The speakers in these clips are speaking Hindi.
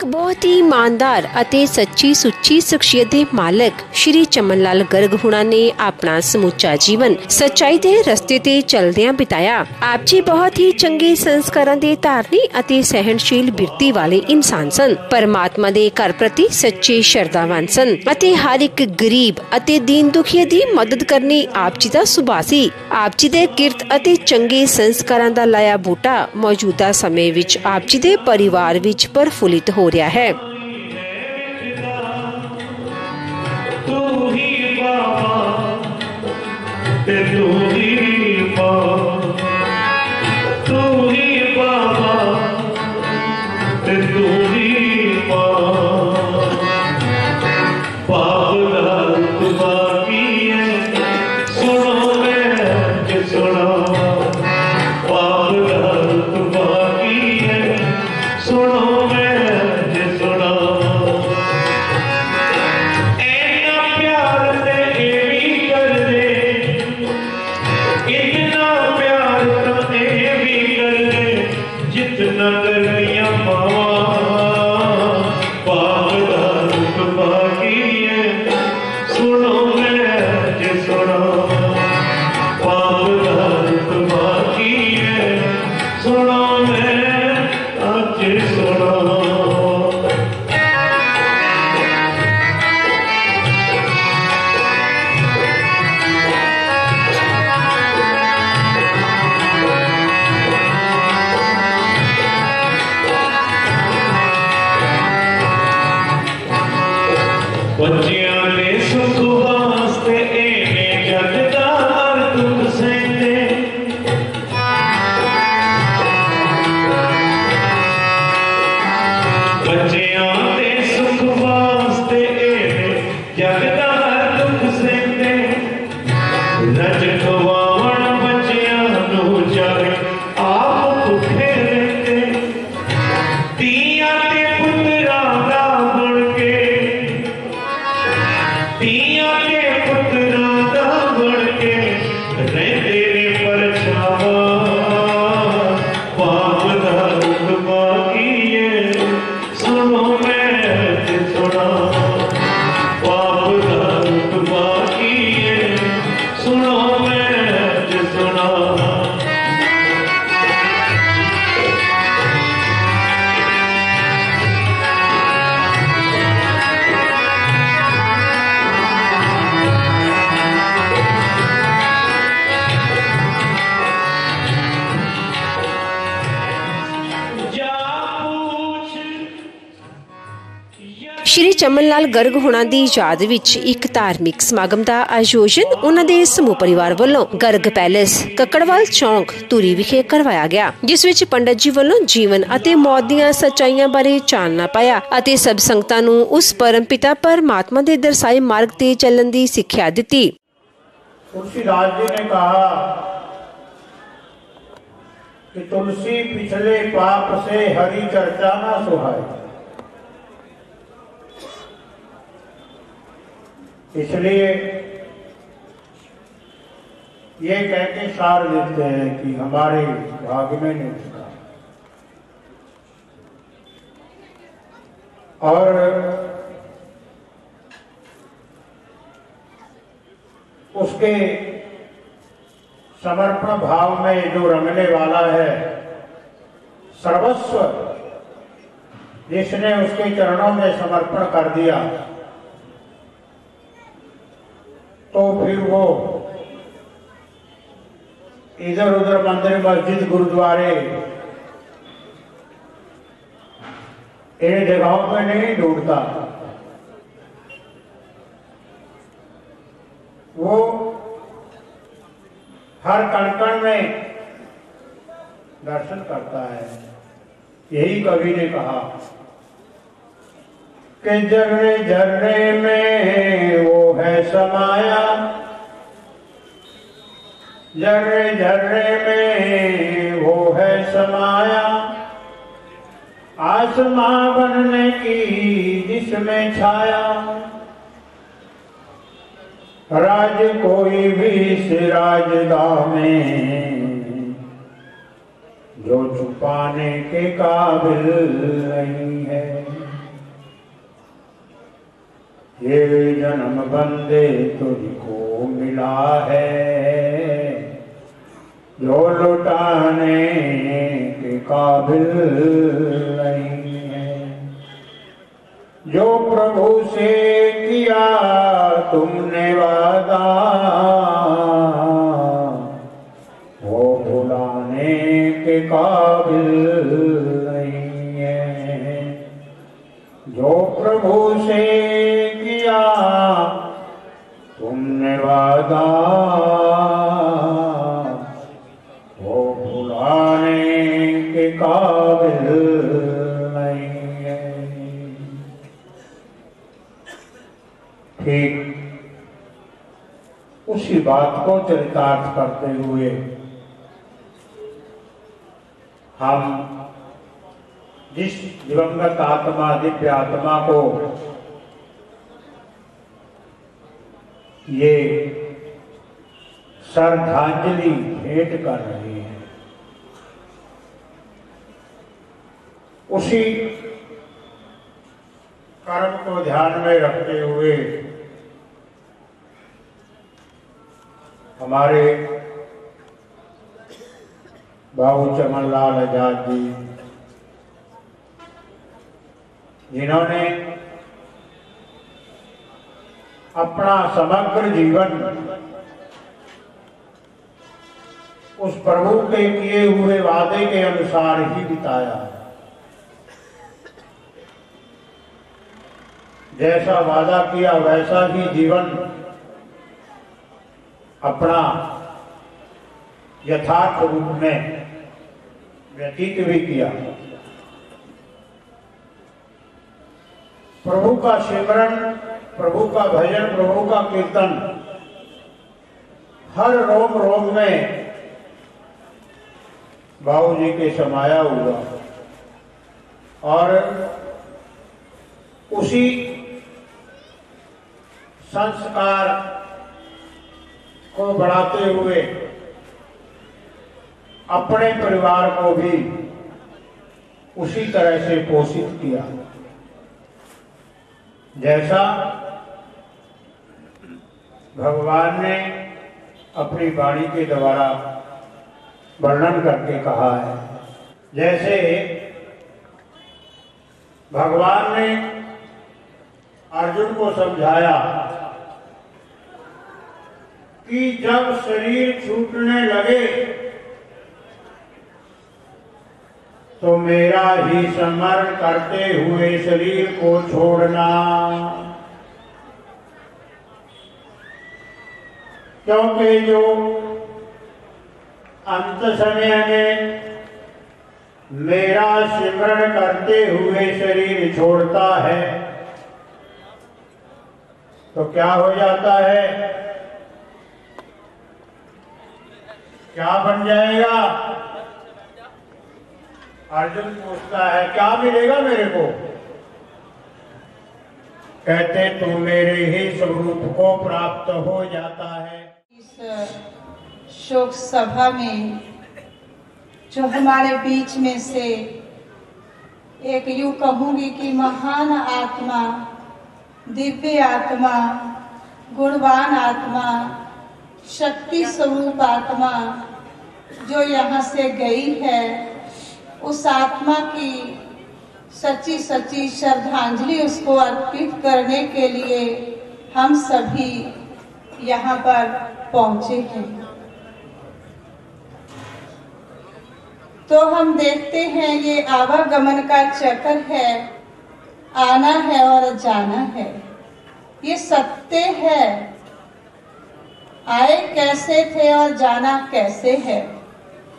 एक बहुत ही ईमानदार ਅਤੇ ਸੱਚੀ ਸੁੱਚੀ ਸ਼ਖਸੀਅਤ ਦੇ ਮਾਲਕ ਸ਼੍ਰੀ ਚਮਨ ਲਾਲ ਗਰਗ ਹੁਣਾਂ ਨੇ ਆਪਣਾ ਸਮੁੱਚਾ ਜੀਵਨ ਸੱਚਾਈ ਦੇ ਰਸਤੇ ਤੇ ਚੱਲਦਿਆਂ ਬਿਤਾਇਆ। ਆਪ ਜੀ ਬਹੁਤ ਹੀ ਚੰਗੇ ਸੰਸਕਾਰਾਂ ਦੇ ਧਾਰਨੀ ਅਤੇ ਸਹਿਣਸ਼ੀਲ ਬਿਰਤੀ ਵਾਲੇ ਇਨਸਾਨ ਸਨ। ਪਰਮਾਤਮਾ ਦੇ ਘਰ ਪ੍ਰਤੀ ਸੱਚੇ ਸ਼ਰਧਾਵਾਨ ਸਨ ਅਤੇ ਹਰ ਇੱਕ ਗਰੀਬ ਅਤੇ ਦੀਨ ਦੁਖੀਏ ਦੀ ਮਦਦ ਕਰਨੀ ਆਪ ਜੀ ਦਾ ਸੁਭਾਅ ਸੀ। ਆਪ ਜੀ ਦੇ ਕਿਰਤ ਅਤੇ ਚੰਗੇ ਸੰਸਕਾਰਾਂ ਦਾ ਲਾਇਆ ਬੂਟਾ ਮੌਜੂਦਾ ਸਮੇਂ ਵਿੱਚ ਆਪ ਜੀ ਦੇ ਪਰਿਵਾਰ ਵਿੱਚ ਪ੍ਰਫੁੱਲਿਤ ਹੋ ਰਿਹਾ ਹੈ। ਸ਼੍ਰੀ ਚਮਨ ਲਾਲ ਗਰਗ ਹੁਣਾਂ ਦੀ ਯਾਦ ਵਿੱਚ ਇੱਕ ਧਾਰਮਿਕ ਸਮਾਗਮ ਦਾ ਆਯੋਜਨ ਉਹਨਾਂ ਦੇ ਸਮੂਹ ਪਰਿਵਾਰ ਵੱਲੋਂ ਗਰਗ ਪੈਲੇਸ ਕੱਕੜਵਾਲ ਚੌਂਕ ਧੂਰੀ ਵਿਖੇ ਕਰਵਾਇਆ ਗਿਆ, ਜਿਸ ਵਿੱਚ ਪੰਡਤ ਜੀ ਵੱਲੋਂ ਜੀਵਨ ਅਤੇ ਮੌਤ ਦੀਆਂ ਸੱਚਾਈਆਂ ਬਾਰੇ ਚਾਨਣਾ ਪਾਇਆ ਅਤੇ ਸਭ ਸੰਗਤਾਂ ਨੂੰ ਉਸ ਪਰਮ ਪਿਤਾ ਪਰਮਾਤਮਾ ਦੇ ਦਰਸਾਏ ਮਾਰਗ ਤੇ ਚੱਲਣ ਦੀ ਸਿੱਖਿਆ ਦਿੱਤੀ। तुलसीदास जी ने कहा कि तुलसी पिछले पाप से हरि चर्चा न सुहाए, इसलिए ये कह के सार देते हैं कि हमारे भाग्य में नहीं था। और उसके समर्पण भाव में जो रंगने वाला है, सर्वस्व जिसने उसके चरणों में समर्पण कर दिया, तो फिर वो इधर उधर मंदिर मस्जिद गुरुद्वारे इन जगहों पे नहीं ढूंढता, वो हर कण कण में दर्शन करता है। यही कवि ने कहा कि जर्रे जर्रे में वो है समाया, जर्रे जर्रे में वो है समाया, आसमां बनने की जिसमें छाया, राज कोई भी सिराजगाह में जो छुपाने के काबिल नहीं है। ये जन्म बंदे तुझको मिला है, जो लुटाने के काबिल नहीं है। जो प्रभु से किया तुमने वादा, वो भुलाने के काबिल नहीं है। जो प्रभु से किया तुमने वादा, वो भुलाने के काबिल नहीं है। ठीक उसी बात को चरितार्थ करते हुए हम जिस दिवंगत आत्मा, दिव्य आत्मा को ये श्रद्धांजलि भेंट कर रहे हैं, उसी कर्म को ध्यान में रखते हुए हमारे बाबू चमनलाल आजाद जी, जिन्होंने अपना समग्र जीवन उस प्रभु के किए हुए वादे के अनुसार ही बिताया। जैसा वादा किया वैसा ही जीवन अपना यथार्थ रूप में व्यतीत भी किया। प्रभु का सिमरन, प्रभु का भजन, प्रभु का कीर्तन हर रोम रोम में बाबू जी के समाया हुआ, और उसी संस्कार को बढ़ाते हुए अपने परिवार को भी उसी तरह से पोषित किया जैसा भगवान ने अपनी वाणी के द्वारा वर्णन करके कहा है। जैसे भगवान ने अर्जुन को समझाया कि जब शरीर छूटने लगे तो मेरा ही स्मरण करते हुए शरीर को छोड़ना, क्योंकि जो अंत समय में मेरा सिमरण करते हुए शरीर छोड़ता है तो क्या हो जाता है, क्या बन जाएगा? अर्जुन पूछता है क्या मिलेगा मेरे को? कहते तू मेरे ही स्वरूप को प्राप्त हो जाता है। इस शोक सभा में जो हमारे बीच में से एक यूं कहूंगी कि महान आत्मा, दिव्य आत्मा, गुणवान आत्मा, शक्ति स्वरूप आत्मा जो यहाँ से गई है, उस आत्मा की सच्ची सच्ची श्रद्धांजलि उसको अर्पित करने के लिए हम सभी यहाँ पर पहुँचे हैं। तो हम देखते हैं ये आवागमन का चक्र है, आना है और जाना है, ये सत्य है। आए कैसे थे और जाना कैसे है,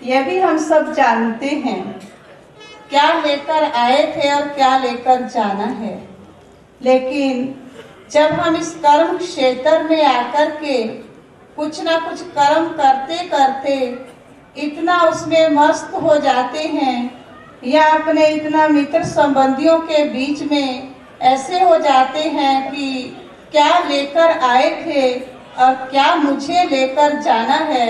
यह भी हम सब जानते हैं। क्या लेकर आए थे और क्या लेकर जाना है। लेकिन जब हम इस कर्म क्षेत्र में आकर के कुछ ना कुछ कर्म करते करते इतना उसमें मस्त हो जाते हैं, या अपने इतना मित्र संबंधियों के बीच में ऐसे हो जाते हैं कि क्या लेकर आए थे और क्या मुझे लेकर जाना है,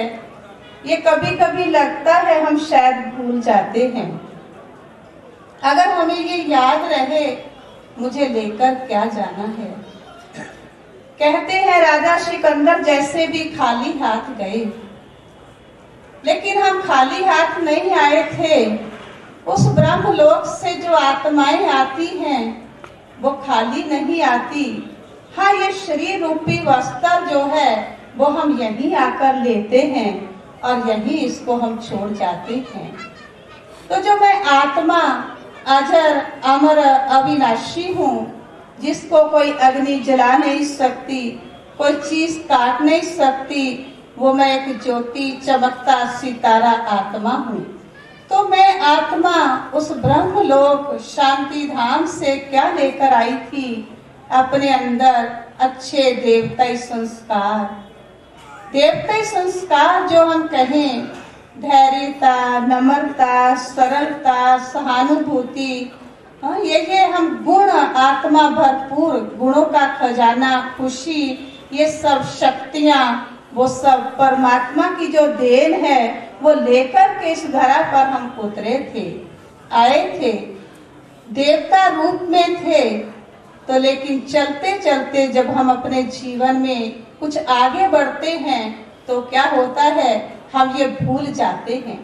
ये कभी कभी लगता है हम शायद भूल जाते हैं। अगर हमें ये याद रहे मुझे लेकर क्या जाना है, कहते हैं राजा सिकंदर जैसे भी खाली हाथ गए, लेकिन हम खाली हाथ नहीं आए थे। उस ब्रह्मलोक से जो आत्माएं आती हैं वो खाली नहीं आती। हाँ, ये शरीर रूपी वस्त्र जो है वो हम यहीं आकर लेते हैं और यहीं इसको हम छोड़ जाते हैं। तो जो मैं आत्मा अजर अमर अविनाशी हूँ, जिसको कोई अग्नि जला नहीं सकती, कोई चीज काट नहीं सकती, वो मैं एक ज्योति चमकता सितारा आत्मा हूँ। तो मैं आत्मा उस ब्रह्मलोक शांति धाम से क्या लेकर आई थी? अपने अंदर अच्छे देवताई संस्कार। देवताई संस्कार जो हम कहें, धैर्यता, नम्रता, सरलता, सहानुभूति, ये हम गुण, आत्मा भरपूर गुणों का खजाना, खुशी, ये सब शक्तियां, वो सब परमात्मा की जो देन है वो लेकर के इस धरा पर हम उतरे थे, आए थे। देवता रूप में थे, तो लेकिन चलते चलते जब हम अपने जीवन में कुछ आगे बढ़ते हैं तो क्या होता है, हम ये भूल जाते हैं।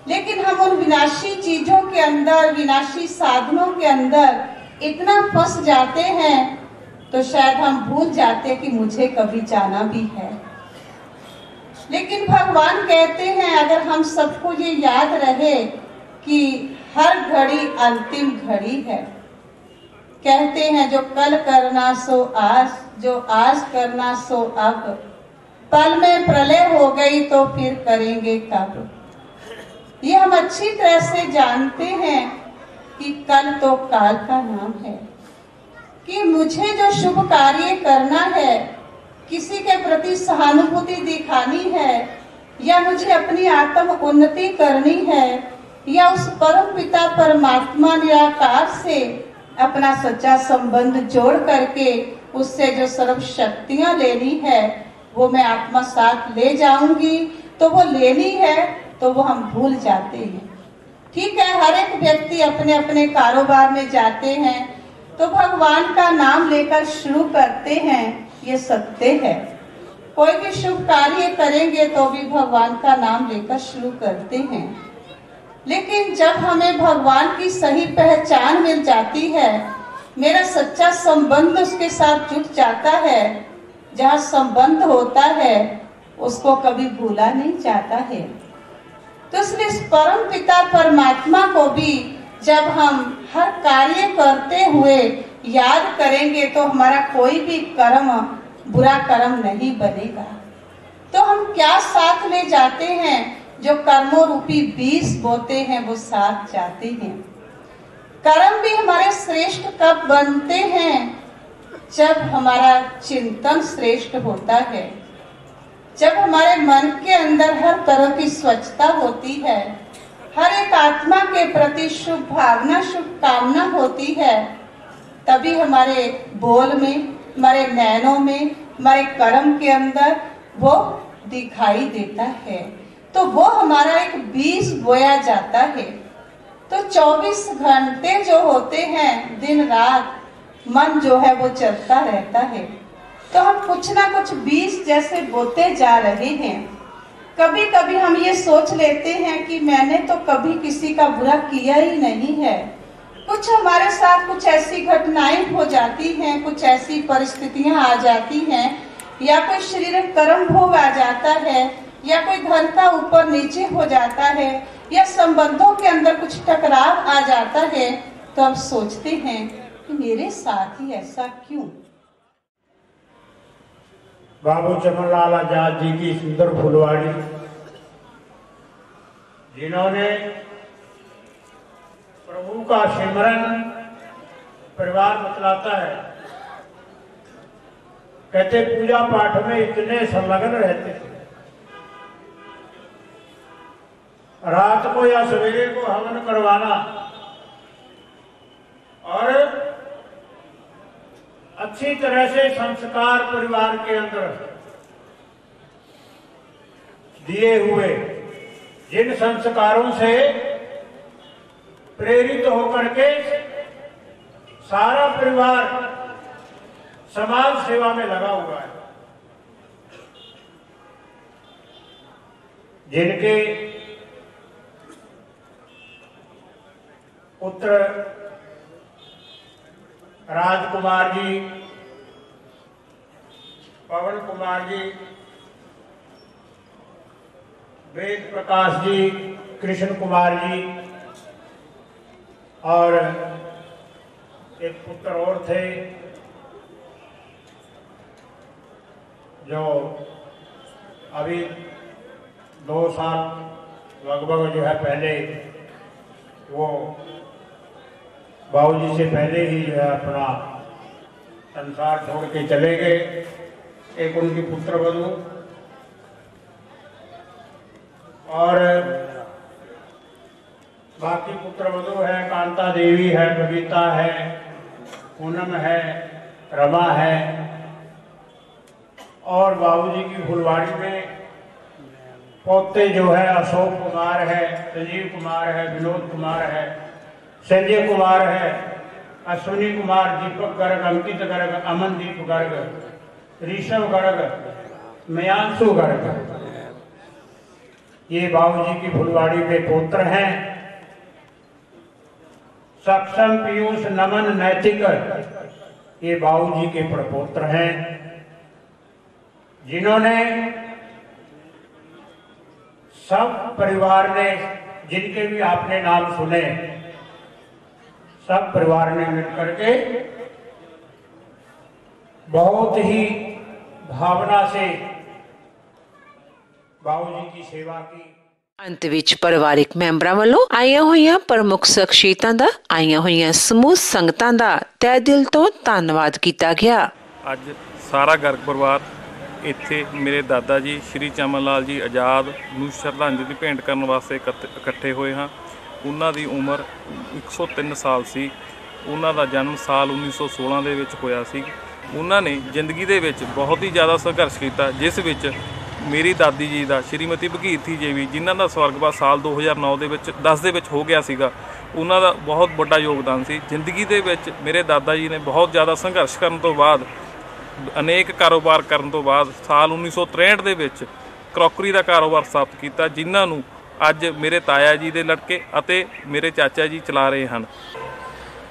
लेकिन हम उन विनाशी चीजों के अंदर, विनाशी साधनों के अंदर इतना फंस जाते हैं तो शायद हम भूल जाते कि मुझे कभी जाना भी है। लेकिन भगवान कहते हैं अगर हम सबको ये याद रहे कि हर घड़ी अंतिम घड़ी है। कहते हैं जो कल करना सो आज, जो आज करना सो अब, पल में प्रलय हो गई तो फिर करेंगे कब। ये हम अच्छी तरह से जानते हैं कि कल तो काल का नाम है, कि मुझे जो शुभ कार्य करना है, किसी के प्रति सहानुभूति दिखानी है, या मुझे अपनी आत्म उन्नति करनी है, या उस परम पिता परमात्मा निराकार से अपना सच्चा संबंध जोड़ करके उससे जो सर्व शक्तियां लेनी है वो मैं आत्मा साथ ले जाऊंगी, तो वो लेनी है तो वो हम भूल जाते हैं। ठीक है, हर एक व्यक्ति अपने अपने कारोबार में जाते हैं तो भगवान का नाम लेकर शुरू करते हैं, ये सत्य है। कोई भी शुभ कार्य करेंगे तो भी भगवान का नाम लेकर शुरू करते हैं। लेकिन जब हमें भगवान की सही पहचान मिल जाती है, मेरा सच्चा संबंध उसके साथ जुट जाता है, जहाँ संबंध होता है उसको कभी भूला नहीं जाता है। तो इसलिए इस परम पिता परमात्मा को भी जब हम हर कार्य करते हुए याद करेंगे तो हमारा कोई भी कर्म बुरा कर्म नहीं बनेगा। तो हम क्या साथ ले जाते हैं? जो कर्मों रूपी बीज बोते हैं वो साथ जाते हैं। कर्म भी हमारे श्रेष्ठ कब बनते हैं? जब हमारा चिंतन श्रेष्ठ होता है, जब हमारे मन के अंदर हर तरह की स्वच्छता होती है, हर एक आत्मा के प्रति शुभ भावना, शुभ कामना होती है, तभी हमारे बोल में, हमारे नैनों में, हमारे कर्म के अंदर वो दिखाई देता है। तो वो हमारा एक बीज बोया जाता है। तो 24 घंटे जो होते हैं, दिन रात मन जो है वो चलता रहता है। तो हम कुछ ना कुछ बीज जैसे बोते जा रहे हैं। कभी कभी हम ये सोच लेते हैं कि मैंने तो कभी किसी का बुरा किया ही नहीं है। कुछ हमारे साथ कुछ ऐसी घटनाएं हो जाती हैं, कुछ ऐसी परिस्थितियां आ जाती हैं, या कोई शरीर कर्म भोग आ जाता है, या कोई घर का ऊपर नीचे हो जाता है, या संबंधों के अंदर कुछ टकराव आ जाता है, तो हम सोचते हैं कि मेरे साथ ही ऐसा क्यों। बाबू चमनलाल आजाद जी की सुंदर फुलवाड़ी, जिन्होंने प्रभु का सिमरन परिवार बतलाता है। कहते पूजा पाठ में इतने संलग्न रहते थे, रात को या सवेरे को हवन करवाना और अच्छी तरह से संस्कार परिवार के अंदर दिए हुए, जिन संस्कारों से प्रेरित होकर के सारा परिवार समाज सेवा में लगा हुआ है, जिनके पुत्र राजकुमार जी, पवन कुमार जी, वेद प्रकाश जी, कृष्ण कुमार जी और एक पुत्र और थे जो अभी 2 साल लगभग जो है पहले वो बाबूजी से पहले ही जो है अपना संसार छोड़ के चले गए। एक उनकी पुत्रवधू और बाकी पुत्रवधू है, कांता देवी है, बबीता है, पूनम है, रमा है और बाबूजी की फुलवाड़ी में पोते जो है अशोक कुमार है, संजीव कुमार है, विनोद कुमार है, संजय कुमार है, अश्विनी कुमार, दीपक गर्ग, अंकित गर्ग, अमनदीप गर्ग, ऋषभ गर्ग, मयांशु गर्ग, ये बाबूजी की फुलवाड़ी में पुत्र हैं। सक्षम, पीयूष, नमन, नैतिक ये बाबूजी के प्रपोत्र हैं, जिन्होंने सब परिवार ने, जिनके भी आपने नाम सुने, सब परिवार ने मिलकर के बहुत ही भावना से बाबूजी की सेवा की। अंत विच परिवारिक मैंबरां वालों आईयां होईयां प्रमुख शख्सियतां दा, आईयां होईयां समूह संगतां दा तहे दिल तो धन्नवाद किया गया। अज सारा गर्ग परिवार इत्थे मेरे दादा जी श्री चमन लाल जी आज़ाद नूं श्रद्धांजलि भेंट करन वास्ते इकट्ठे होए हाँ। उन्हां दी उम्र 103 साल सी। उन्हां दा जन्म साल 1916 दे विच होया सी। उन्हां ने जिंदगी दे विच बहुत ही ज़्यादा संघर्ष किया, जिस विच मेरी दादी जी का श्रीमती भगीरथी जी भी, जिन्हां दा स्वर्गवास साल 2009 दे विच 10 दे विच हो गया सीगा, उन्हां दा बहुत बड़ा योगदान सी। जिंदगी दे विच मेरे दादा जी ने बहुत ज़्यादा संघर्ष करन तो बाद, अनेक कारोबार करन तो बाद साल 1963 दे विच क्रॉकरी का कारोबार स्थापित किया, जिन्हां नूं अज मेरे ताया जी के लड़के अते मेरे चाचा जी चला रहे हैं।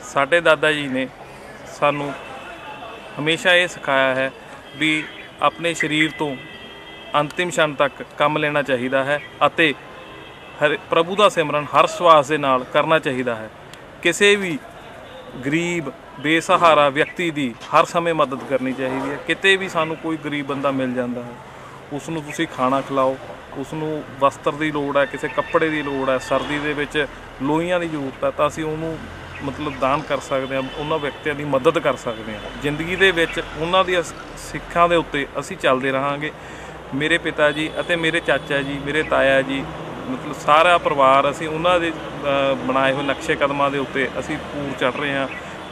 साडे दादा जी ने सानू हमेशा ये सिखाया है भी अपने शरीर तो अंतिम क्षण तक काम लेना चाहिए है अते हर प्रभु का सिमरन हर श्वास के नाल करना चाहिए है। किसी भी गरीब बेसहारा व्यक्ति की हर समय मदद करनी चाहिए है। किते भी सानू कोई गरीब बंदा मिल जाता है, उसनूं तुसीं खाना खिलाओ, उसनूं वस्त्र की लोड़ है, किसी कपड़े की लोड़ है, सर्दी दे विच लोइयां की जरूरत है, तो असीं उहनूं मतलब दान कर सकते हैं, उन्हां व्यक्तियों की मदद कर सकते हैं। जिंदगी दे विच उन्हां दी सिक्खां दे उत्ते असीं चलदे रहांगे। मेरे पिता जी अते मेरे चाचा जी, मेरे ताया जी, मतलब सारा परिवार असीं उन्हां दे बनाए हुए नक्शे कदमां दे उत्ते असीं पूर चढ़ रहे हैं।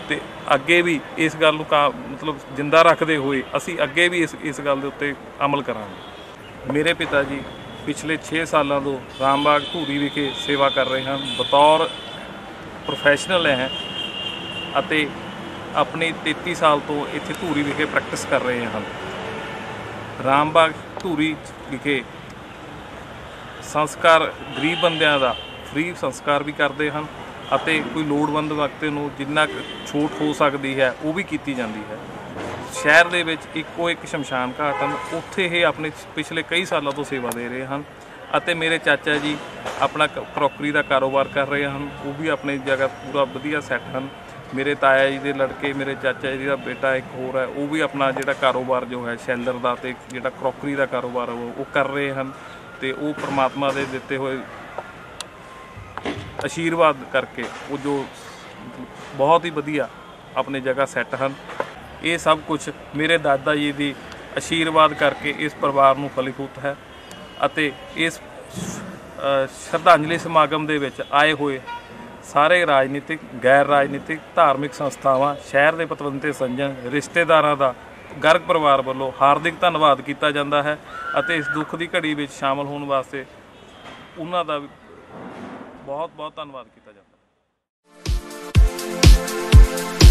तो अगे भी इस गल नूं मतलब जिंदा रखते हुए असीं अगे भी इस गल दे उत्ते अमल करांगे। मेरे पिता जी पिछले 6 सालों तो रामबाग धूरी विखे सेवा कर रहे हैं, बतौर प्रोफैशनल हैं अते अपने 33 साल तो इत्थे धूरी विखे प्रैक्टिस कर रहे हैं। रामबाग धूरी विखे संस्कार गरीब बंदियां दा फ्री संस्कार भी करते हैं अते कोई लोड़वंद व्यक्ति नूं जिन्ना छूट हो सकती है वो भी की जाती है। शहर दे विच इक्को एक शमशान घाट हैं, उत्थे ये अपने पिछले कई सालों तो सेवा दे रहे हैं। अते मेरे चाचा जी अपना क्रॉकरी का कारोबार कर रहे हैं, वो भी अपनी जगह पूरा वधिया सैट हैं। मेरे ताया जी के लड़के, मेरे चाचा जी का बेटा एक होर है, वो भी अपना जो कारोबार जो है शैलर का तो जो क्रॉकरी का कारोबार है वो कर रहे हैं। तो वो परमात्मा के दिते हुए आशीर्वाद करके वो जो बहुत ही वधिया अपनी जगह सैट हैं। ये सब कुछ मेरे दादा जी की आशीर्वाद करके इस परिवार नूं फलीभूत है। अते इस श्रद्धांजलि समागम दे विच आए हुए सारे राजनीतिक, गैर राजनीतिक, धार्मिक संस्थावां, शहर के पतवंते संजन, रिश्तेदारां दा गर्ग परिवार वालों हार्दिक धन्नवाद किया जाता है। अते इस दुख की घड़ी में शामिल होने वास्ते उन्हां दा बहुत बहुत धन्नवाद किया जाता है।